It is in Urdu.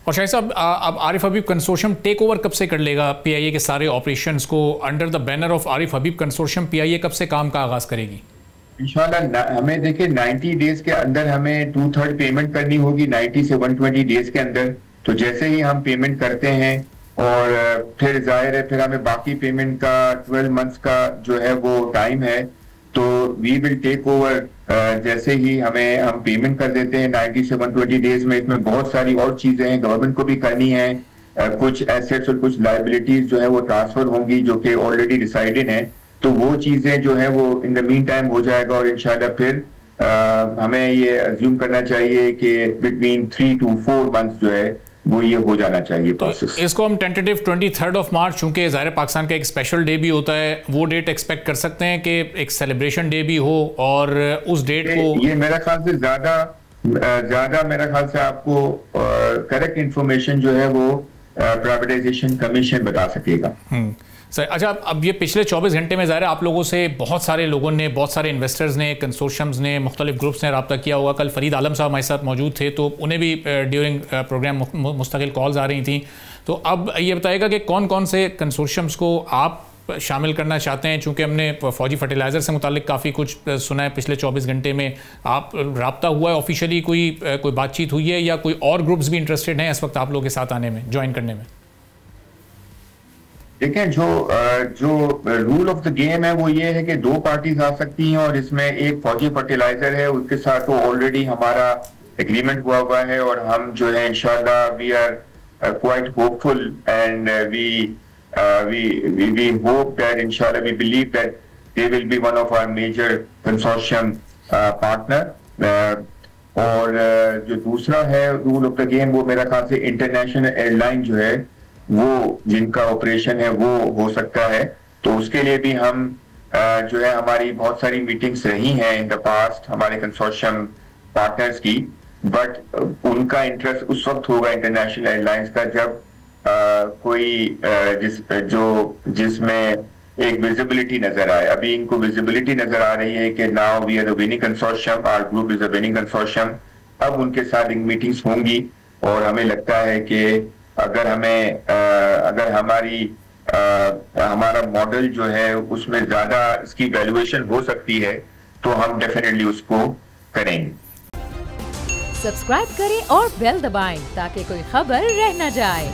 اور شاہد صاحب اب عارف حبیب کنسورشیم ٹیک اوور کب سے کر لے گا پی آئی اے کے سارے آپریشنز کو؟ Under the banner of Arif Habib consortium P I A کب سے کام کا آغاز کرے گی؟ انشاءاللہ ہمیں دیکھیں 90 ڈیز کے اندر ہمیں 2/3 پیمنٹ کرنی ہوگی 90 سے 120 ڈیز کے اندر. تو جیسے ہی ہم پیمنٹ کرتے ہیں اور پھر ظاہر ہے پھر ہمیں باقی پیمنٹ کا 12 منتھس کا جو ہے وہ ٹائم ہے تو وی ول ٹیک اوور. جیسے ہی ہم پیمنٹ کر دیتے ہیں 90 سے 120 ڈیز میں، اس میں بہت ساری اور چیزیں ہیں گورنمنٹ کو بھی کرنی ہیں. کچھ ایسیٹس اور کچھ لائبلٹیز جو ہے وہ ٹرانسفر ہوں گی جو کہ آلریڈی ڈیسائیڈڈ ہیں. تو وہ چیزیں جو ہیں وہ ان دا مین ٹائم ہو جائے گا اور انشاءاللہ پھر ہمیں یہ ازیوم کرنا چاہیے کہ بٹوین 3 to 4 منتھس جو ہے وہ یہ ہو جانا چاہیے پروسیس. اس کو ہم ٹینٹیٹیو 23 مارچ چونکہ ظاہر پاکستان کا ایک اسپیشل ڈے بھی ہوتا ہے، وہ ڈیٹ ایکسپیکٹ کر سکتے ہیں کہ ایک سیلیبریشن ڈے بھی ہو اور اس ڈیٹ کو؟ یہ میرا خیال سے زیادہ میرا خیال سے آپ کو کریکٹ انفارمیشن جو ہے وہ پرائیویٹائزیشن کمیشن بتا سکے گا. سر اچھا، اب یہ پچھلے 24 گھنٹے میں ظاہر آپ لوگوں سے بہت سارے لوگوں نے، بہت سارے انویسٹرز نے، کنسورشیمز نے، مختلف گروپس نے رابطہ کیا ہوگا. کل فرید عالم صاحب ہمارے ساتھ موجود تھے تو انہیں بھی ڈیورنگ پروگرام مستقل کالز آ رہی تھیں. تو اب یہ بتائے گا کہ کون کون سے کنسورشیمز کو آپ شامل کرنا چاہتے ہیں؟ چونکہ ہم نے فوجی فرٹیلائزر سے متعلق کافی کچھ سنا ہے پچھلے 24 گھنٹے میں. آپ رابطہ ہوا ہے آفیشیلی، کوئی بات چیت ہوئی ہے یا کوئی اور گروپس بھی انٹرسٹڈ ہیں اس وقت آپ لوگوں کے ساتھ آنے میں، جوائن کرنے میں؟ دیکھیں جو رول آف دا گیم ہے وہ یہ ہے کہ 2 پارٹیز آ سکتی ہیں اور اس میں ایک فوجی فرٹیلائزر ہے، اس کے ساتھ تو آلریڈی ہمارا ایگریمنٹ ہوا ہے اور ہم جو ہے انشاءاللہ we are quite hopeful and we hope that inshallah we believe that they will be one of our major consortium partner. اور جو دوسرا ہے رول آف دا گیم وہ میرا خیال سے انٹرنیشنل ایئر لائن جو ہے وہ جن کا آپریشن ہے وہ ہو سکتا ہے. تو اس کے لیے بھی ہم جو ہے ہماری بہت ساری میٹنگز رہی ہیں ان دا پاسٹ ہمارے کنسورشیم پارٹنرز کی، بٹ ان کا انٹرسٹ اس وقت ہوگا انٹرنیشنل ایئر لائنز کا جب کوئی جس میں ایک ویزیبلٹی نظر آئے. ابھی ان کو ویزیبلٹی نظر آ رہی ہے کہ now we are the winning consortium, our group is the winning consortium. اب ان کے ساتھ میٹنگز ہوں گی اور ہمیں لگتا ہے کہ اگر ہمارا ماڈل جو ہے اس میں زیادہ اس کی ویلیویشن ہو سکتی ہے تو ہم ڈیفینیٹلی اس کو کریں گے. سبسکرائب کریں اور بیل دبائیں تاکہ کوئی خبر رہ نہ جائے.